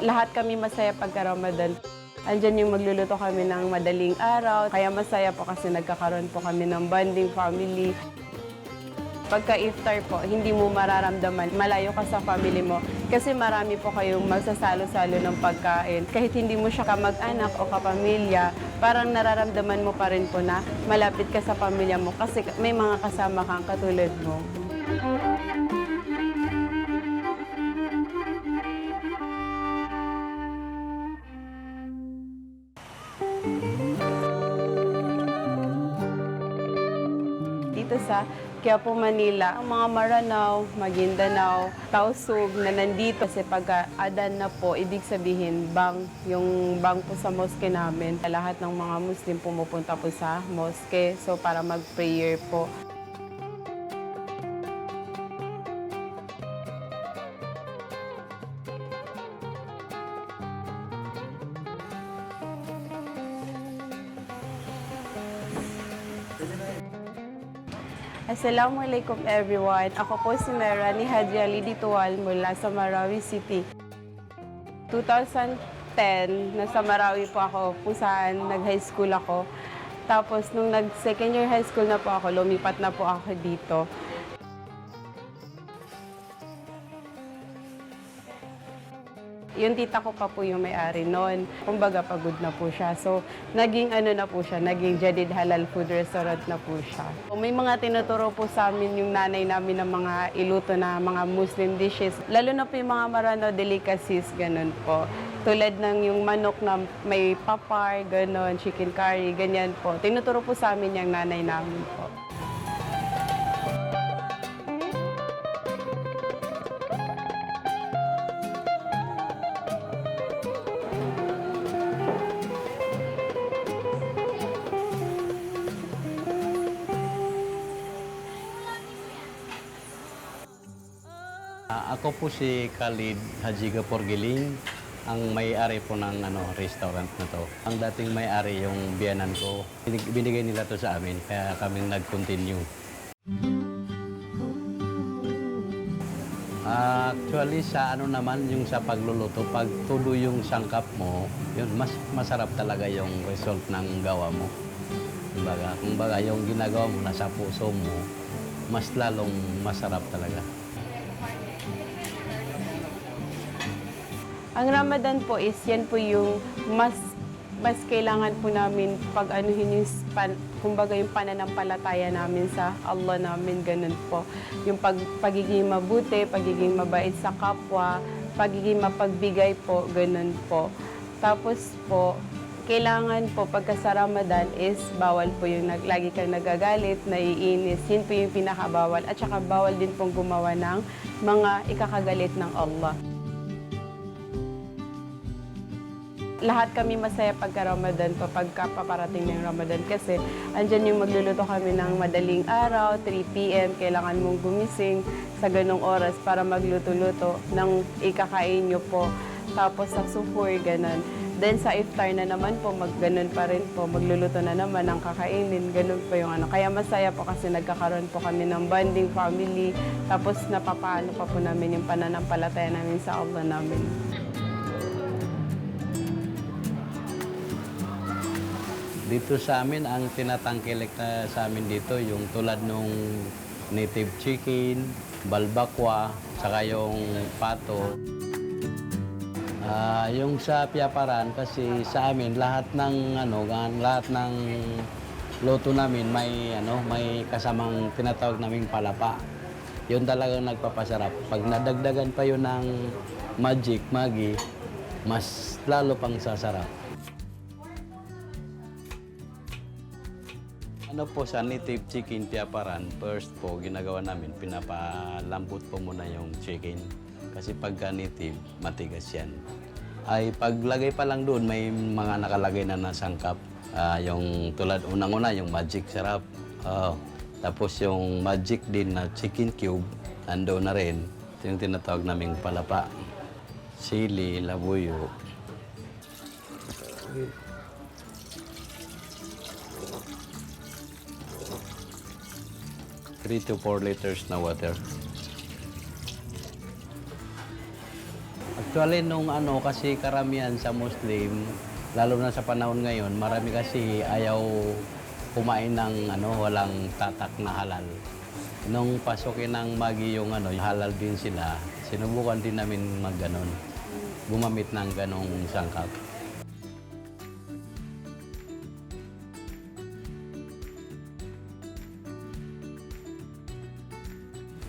Lahat kami masaya pagka Ramadan. Andyan yung magluluto kami ng madaling araw. Kaya masaya po kasi nagkakaroon po kami ng bonding family. Pagka iftar po, hindi mo mararamdaman, malayo ka sa family mo. Kasi marami po kayong magsasalo-salo ng pagkain. Kahit hindi mo siya kamag-anak o kapamilya, parang nararamdaman mo pa rin po na malapit ka sa pamilya mo kasi may mga kasama kang katulad mo. Dito sa Quiapo, Manila, ang mga Maranao, Maguindanao, Tausug na nandito kasi pagka-adan na po, ibig sabihin yung bang po sa mosque namin. Lahat ng mga Muslim pumupunta po sa mosque, so para mag-prayer po. Assalamualaikum everyone. Ako po si Merani Hadriali Ditual mula sa Marawi City. 2010, nasa Marawi po ako, kung saan nag-high school ako. Tapos nung nag-second year high school na po ako, lumipat na po ako dito. Yung tita ko pa po yung may-ari noon. Kumbaga pagod na po siya. So, naging naging Jadid Halal Food Restaurant na po siya. May mga tinuturo po sa amin yung nanay namin ng mga iluto na mga Muslim dishes. Lalo na po yung mga Maranao delicacies, ganun po. Tulad ng yung manok na may papar, ganun, chicken curry, ganyan po. Tinuturo po sa amin yung nanay namin po. Ako po si Khalid Haji Gapor Giling, ang may-ari po ng restaurant na to. Ang dating may-ari yung biyanan ko, binigay nila to sa amin, kaya kami nag-continue. Actually, sa naman, yung sa pagluluto, pag tuloy yung sangkap mo, yun, mas masarap talaga yung result ng gawa mo. Kumbaga, yung ginagawa mo nasa puso mo, mas lalong masarap talaga. Ang Ramadan po is yan po yung mas kailangan po namin pag-anuhin yung kumbaga yung pananampalataya namin sa Allah namin, ganun po. Yung pagiging mabuti, pagiging mabait sa kapwa, pagiging mapagbigay po, ganun po. Tapos po, kailangan po pagka sa Ramadan is bawal po yung lagi kang nagagalit, naiinis. Yun po yung pinakabawal. At saka bawal din pong gumawa ng mga ikakagalit ng Allah. Lahat kami masaya pagka Ramadan po, pagka paparating ng Ramadan kasi andyan yung magluluto kami ng madaling araw, 3 p.m. Kailangan mong gumising sa ganong oras para magluto-luto ng ikakain nyo po. Tapos sa suhoor, ganon. Then sa iftar na naman po, ganun pa rin po, magluluto na naman ng kakainin, ganun po yung Kaya masaya po kasi nagkakaroon po kami ng bonding family, tapos napapaano pa po namin yung pananampalataya namin sa Allah namin. Dito sa amin, ang tinatangkilik na sa amin dito, yung tulad nung native chicken, balbakwa, saka yung pato. Yung sa Piaparan, kasi sa amin, lahat ng luto namin may kasamang tinatawag naming palapa. Yun talagang nagpapasarap. Pag nadagdagan pa yun ng Maggi, mas lalo pang sasarap. Sa native chicken Piaparan, first po, ginagawa namin, pinapalambot po muna yung chicken. Kasi pagka native, matigas yan. Ay paglagay pa lang doon, may mga nakalagay na nasangkap. Yung tulad, unang-una, yung magic sarap. Tapos yung magic din na chicken cube, ando na rin. Ito yung tinatawag naming palapa. Sili, labuyo. 3 to 4 liters na water. Actually, nung kasi karamihan sa Muslim, lalo na sa panahon ngayon, marami kasi ayaw kumain ng walang tatak na halal. Nung pasukin ng magi yung halal din sila, sinubukan din namin gumamit ng ganong sangkap.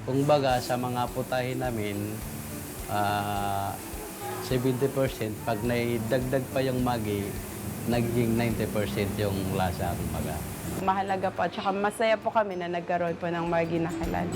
Kung baga, sa mga putahe namin, 70%, pag naidagdag pa yung magi, naging 90% yung lasa, kumbaga. Mahalaga po at saka masaya po kami na nagkaroon po ng magi na halal.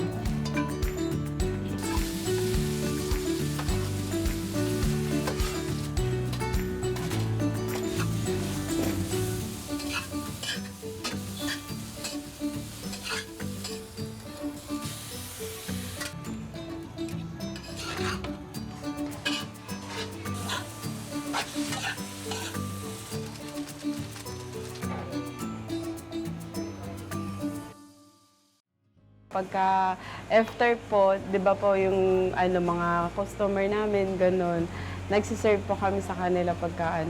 Pagka after po, 'di ba po yung mga customer namin ganun, nagsiserve po kami sa kanila pagka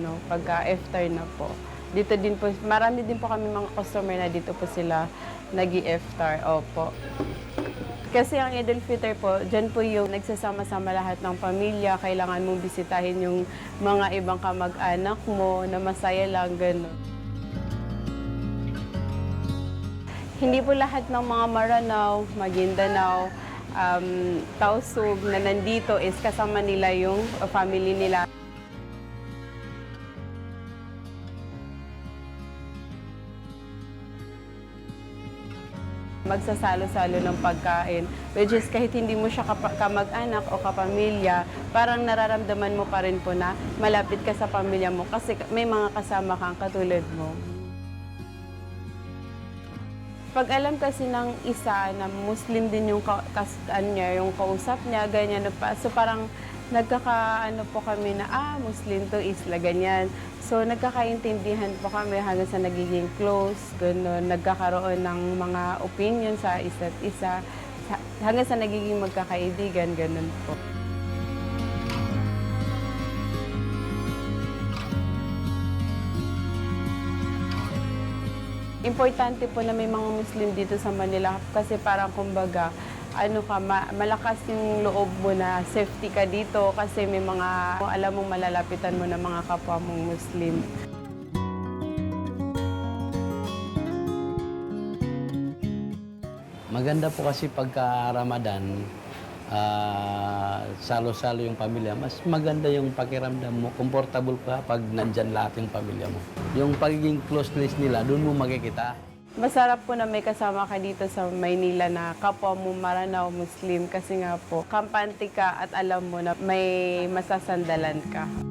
after na po. Dito din po, marami din po kami mga customer na dito po sila nag-i-iftar. Opo. Kasi ang Eid al-Fitr po, dyan po yung nagsasama-sama lahat ng pamilya, kailangan mong bisitahin yung mga ibang kamag-anak mo na masaya lang, gano'n. Hindi po lahat ng mga Maranao, Maguindanao, Tausug na nandito is kasama nila yung family nila. Magsasalo-salo ng pagkain, which is kahit hindi mo siya kamag-anak o kapamilya, parang nararamdaman mo pa rin po na malapit ka sa pamilya mo kasi may mga kasama kang katulad mo. Pag alam kasi ng isa na Muslim din yung yung kausap niya, ganyan, so parang nagkakaano po kami na, Muslim to, Isla, ganyan. So nagkakaintindihan po kami hanggang sa nagiging close, gano'n, nagkakaroon ng mga opinion sa isa't isa, hanggang sa nagiging magkakaibigan, gano'n po. Importante po na may mga Muslim dito sa Manila kasi parang kumbaga, malakas yung loob mo na safety ka dito kasi may mga, alam mong malalapitan mo na mga kapwa mong Muslim. Maganda po kasi pagka Ramadan, salo-salo yung pamilya, mas maganda yung pakiramdam mo, comfortable ka pag nandyan lahat yung pamilya mo. Yung pagiging closeness nila, doon mo makikita. Masarap po na may kasama ka dito sa Maynila na kapwa mo Maranao Muslim kasi nga po, kampante ka at alam mo na may masasandalan ka.